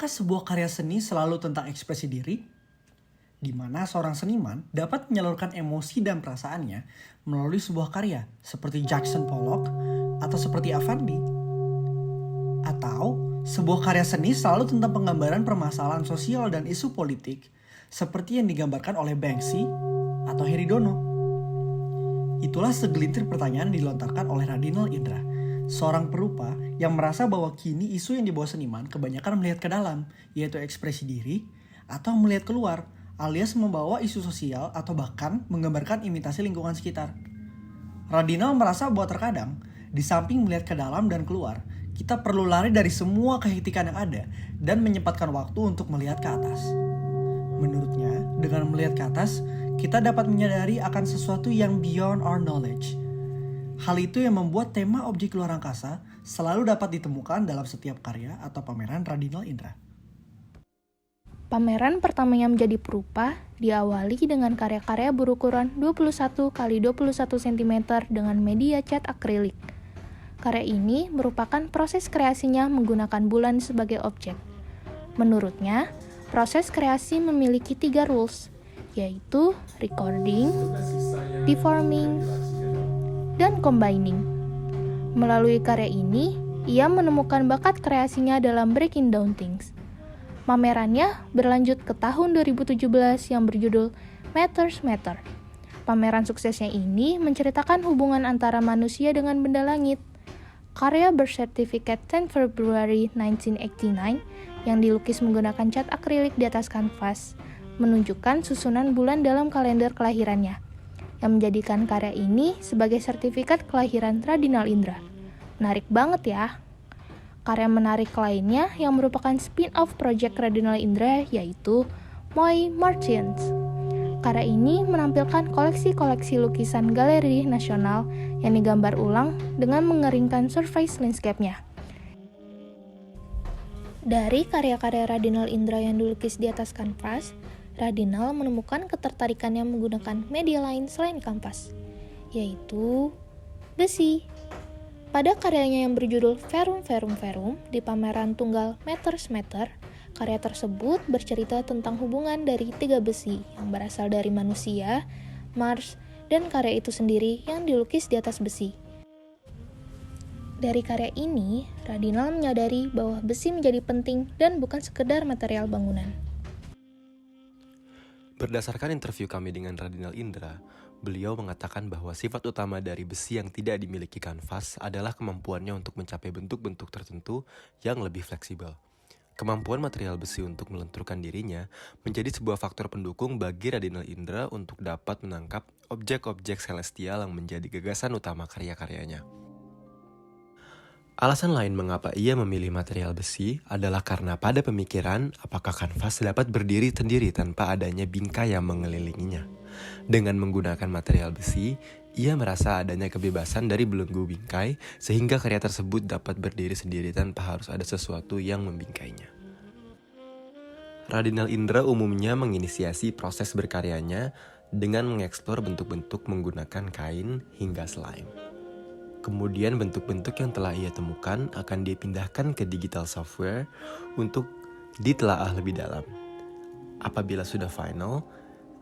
Apakah sebuah karya seni selalu tentang ekspresi diri? Di mana seorang seniman dapat menyalurkan emosi dan perasaannya melalui sebuah karya seperti Jackson Pollock atau seperti Avandi. Atau sebuah karya seni selalu tentang penggambaran permasalahan sosial dan isu politik seperti yang digambarkan oleh Banksy atau Heridono. Itulah segelintir pertanyaan yang dilontarkan oleh Radinal Indra, seorang perupa yang merasa bahwa kini isu yang dibawa seniman kebanyakan melihat ke dalam, yaitu ekspresi diri, atau melihat keluar, alias membawa isu sosial atau bahkan menggambarkan imitasi lingkungan sekitar. Radinal merasa bahwa terkadang, di samping melihat ke dalam dan keluar, kita perlu lari dari semua kehektikan yang ada dan menyempatkan waktu untuk melihat ke atas. Menurutnya, dengan melihat ke atas, kita dapat menyadari akan sesuatu yang beyond our knowledge. Hal itu yang membuat tema objek luar angkasa selalu dapat ditemukan dalam setiap karya atau pameran Radinal Indra. Pameran pertamanya menjadi perupa diawali dengan karya-karya berukuran 21 x 21 cm dengan media cat akrilik. Karya ini merupakan proses kreasinya menggunakan bulan sebagai objek. Menurutnya, proses kreasi memiliki 3 rules, yaitu recording, deforming, dan combining. Melalui karya ini, ia menemukan bakat kreasinya dalam breaking down things. Pamerannya berlanjut ke tahun 2017 yang berjudul Matters Matter. Pameran suksesnya ini menceritakan hubungan antara manusia dengan benda langit. Karya bersertifikat 10 February 1989 yang dilukis menggunakan cat akrilik di atas kanvas menunjukkan susunan bulan dalam kalender kelahirannya, yang menjadikan karya ini sebagai sertifikat kelahiran Radinal Indra. Menarik banget ya. Karya menarik lainnya yang merupakan spin-off project Radinal Indra yaitu Moi Martians. Karya ini menampilkan koleksi-koleksi lukisan galeri nasional yang digambar ulang dengan mengeringkan surface landscape-nya. Dari karya-karya Radinal Indra yang dilukis di atas kanvas, Radinal menemukan ketertarikannya menggunakan media lain selain kanvas, yaitu besi. Pada karyanya yang berjudul Verum Verum Verum di pameran tunggal Matters Matter, karya tersebut bercerita tentang hubungan dari 3 besi yang berasal dari manusia, Mars, dan karya itu sendiri yang dilukis di atas besi. Dari karya ini, Radinal menyadari bahwa besi menjadi penting dan bukan sekedar material bangunan. Berdasarkan interview kami dengan Radinal Indra, beliau mengatakan bahwa sifat utama dari besi yang tidak dimiliki kanvas adalah kemampuannya untuk mencapai bentuk-bentuk tertentu yang lebih fleksibel. Kemampuan material besi untuk melenturkan dirinya menjadi sebuah faktor pendukung bagi Radinal Indra untuk dapat menangkap objek-objek celestial yang menjadi gagasan utama karya-karyanya. Alasan lain mengapa ia memilih material besi adalah karena pada pemikiran apakah kanvas dapat berdiri sendiri tanpa adanya bingkai yang mengelilinginya. Dengan menggunakan material besi, ia merasa adanya kebebasan dari belenggu bingkai sehingga karya tersebut dapat berdiri sendiri tanpa harus ada sesuatu yang membingkainya. Radinal Indra umumnya menginisiasi proses berkaryanya dengan mengeksplor bentuk-bentuk menggunakan kain hingga slime. Kemudian bentuk-bentuk yang telah ia temukan akan dipindahkan ke digital software untuk ditelaah lebih dalam. Apabila sudah final,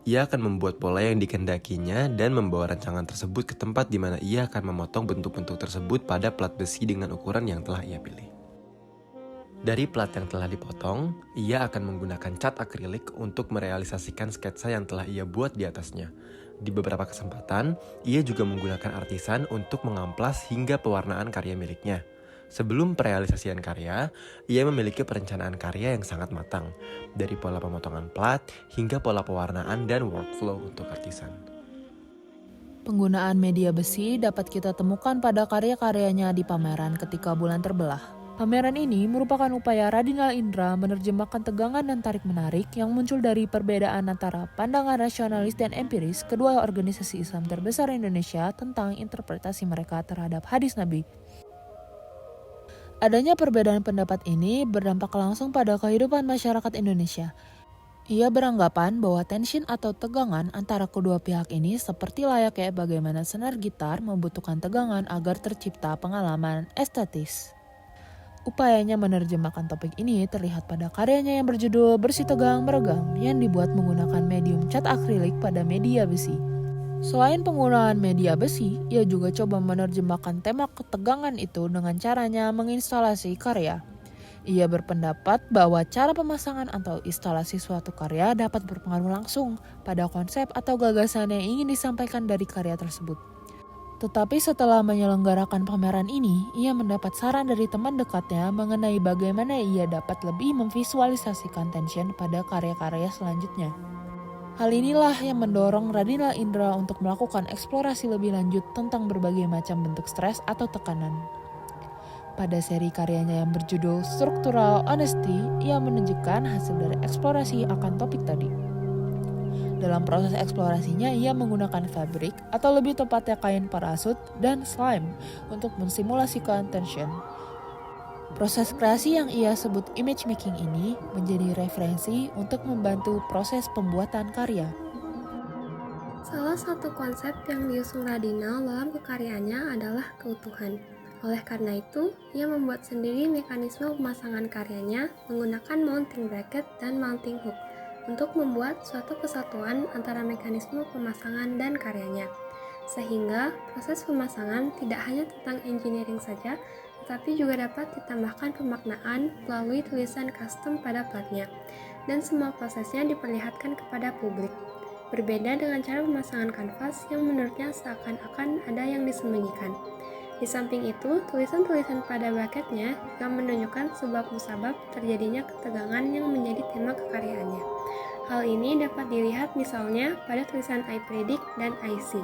ia akan membuat pola yang dikendakinya dan membawa rancangan tersebut ke tempat di mana ia akan memotong bentuk-bentuk tersebut pada plat besi dengan ukuran yang telah ia pilih. Dari plat yang telah dipotong, ia akan menggunakan cat akrilik untuk merealisasikan sketsa yang telah ia buat di atasnya. Di beberapa kesempatan, ia juga menggunakan artisan untuk mengamplas hingga pewarnaan karya miliknya. Sebelum perealisasian karya, ia memiliki perencanaan karya yang sangat matang, dari pola pemotongan plat hingga pola pewarnaan dan workflow untuk artisan. Penggunaan media besi dapat kita temukan pada karya-karyanya di pameran ketika bulan terbelah. Pameran ini merupakan upaya Radinal Indra menerjemahkan tegangan dan tarik-menarik yang muncul dari perbedaan antara pandangan rasionalis dan empiris kedua organisasi Islam terbesar Indonesia tentang interpretasi mereka terhadap hadis Nabi. Adanya perbedaan pendapat ini berdampak langsung pada kehidupan masyarakat Indonesia. Ia beranggapan bahwa tension atau tegangan antara kedua pihak ini seperti layaknya bagaimana senar gitar membutuhkan tegangan agar tercipta pengalaman estetis. Upayanya menerjemahkan topik ini terlihat pada karyanya yang berjudul Bersih Tegang Meregang yang dibuat menggunakan medium cat akrilik pada media besi. Selain penggunaan media besi, ia juga coba menerjemahkan tema ketegangan itu dengan caranya menginstalasi karya. Ia berpendapat bahwa cara pemasangan atau instalasi suatu karya dapat berpengaruh langsung pada konsep atau gagasan yang ingin disampaikan dari karya tersebut. Tetapi setelah menyelenggarakan pameran ini, ia mendapat saran dari teman dekatnya mengenai bagaimana ia dapat lebih memvisualisasikan tension pada karya-karya selanjutnya. Hal inilah yang mendorong Radinal Indra untuk melakukan eksplorasi lebih lanjut tentang berbagai macam bentuk stres atau tekanan. Pada seri karyanya yang berjudul Structural Honesty, ia menunjukkan hasil dari eksplorasi akan topik tadi. Dalam proses eksplorasinya, ia menggunakan fabric atau lebih tepatnya kain parasut dan slime untuk mensimulasikan tension. Proses kreasi yang ia sebut image making ini menjadi referensi untuk membantu proses pembuatan karya. Salah satu konsep yang diusung Radinal dalam kekaryaannya adalah keutuhan. Oleh karena itu, ia membuat sendiri mekanisme pemasangan karyanya menggunakan mounting bracket dan mounting hook untuk membuat suatu kesatuan antara mekanisme pemasangan dan karyanya. Sehingga proses pemasangan tidak hanya tentang engineering saja, tetapi juga dapat ditambahkan pemaknaan melalui tulisan custom pada platnya, dan semua prosesnya diperlihatkan kepada publik. Berbeda dengan cara pemasangan kanvas yang menurutnya seakan-akan ada yang disembunyikan. Di samping itu, tulisan-tulisan pada bracketnya juga menunjukkan sebuah musabab terjadinya ketegangan yang menjadi tema kekaryaannya. Hal ini dapat dilihat misalnya pada tulisan I predict dan I see.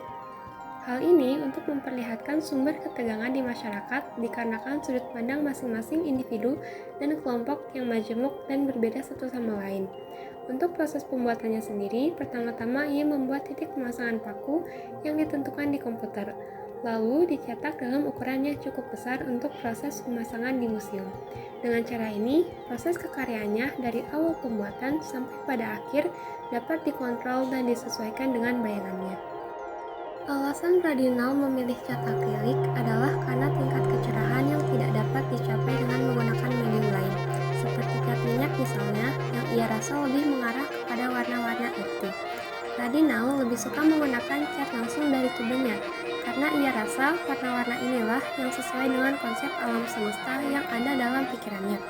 Hal ini untuk memperlihatkan sumber ketegangan di masyarakat dikarenakan sudut pandang masing-masing individu dan kelompok yang majemuk dan berbeda satu sama lain. Untuk proses pembuatannya sendiri, pertama-tama ia membuat titik pemasangan paku yang ditentukan di komputer, lalu dicetak dalam ukuran yang cukup besar untuk proses pemasangan di museum. Dengan cara ini, proses kekaryaannya dari awal pembuatan sampai pada akhir dapat dikontrol dan disesuaikan dengan bayangannya. Alasan Radinal memilih cat akrilik adalah karena tingkat kecerahan yang tidak dapat dicapai dengan menggunakan medium lain, seperti cat minyak misalnya, yang ia rasa lebih mengarah kepada warna-warna earthy. Radinal lebih suka menggunakan cat langsung dari tubenya, karena ia rasa warna-warna inilah yang sesuai dengan konsep alam semesta yang ada dalam pikirannya,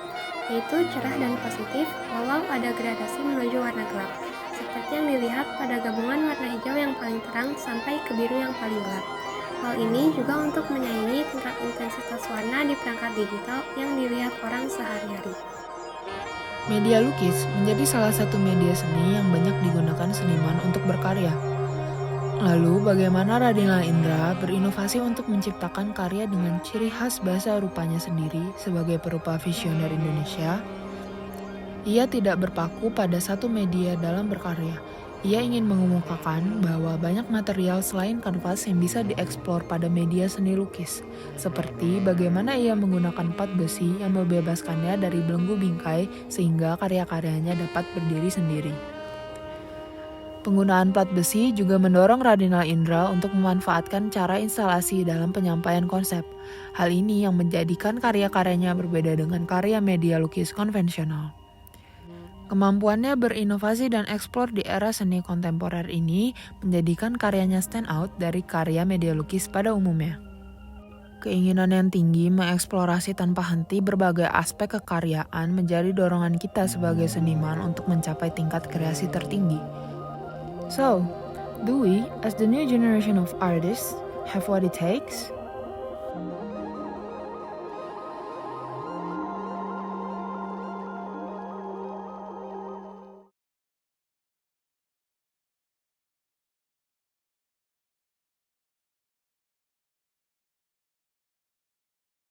yaitu cerah dan positif walau ada gradasi menuju warna gelap, seperti yang dilihat pada gabungan warna hijau yang paling terang sampai ke biru yang paling gelap. Hal ini juga untuk menyaingi tingkat intensitas warna di perangkat digital yang dilihat orang sehari-hari. Media lukis menjadi salah satu media seni yang banyak digunakan seniman untuk berkarya. Lalu, bagaimana Radinal Indra berinovasi untuk menciptakan karya dengan ciri khas bahasa rupanya sendiri sebagai perupa visioner Indonesia? Ia tidak berpaku pada satu media dalam berkarya. Ia ingin mengemukakan bahwa banyak material selain kanvas yang bisa dieksplor pada media seni lukis, seperti bagaimana ia menggunakan plat besi yang membebaskannya dari belenggu bingkai sehingga karya-karyanya dapat berdiri sendiri. Penggunaan plat besi juga mendorong Radinal Indra untuk memanfaatkan cara instalasi dalam penyampaian konsep. Hal ini yang menjadikan karya-karyanya berbeda dengan karya media lukis konvensional. Kemampuannya berinovasi dan eksplor di era seni kontemporer ini menjadikan karyanya stand out dari karya media lukis pada umumnya. Keinginan yang tinggi mengeksplorasi tanpa henti berbagai aspek kekaryaan menjadi dorongan kita sebagai seniman untuk mencapai tingkat kreasi tertinggi. So, do we, as the new generation of artists, have what it takes?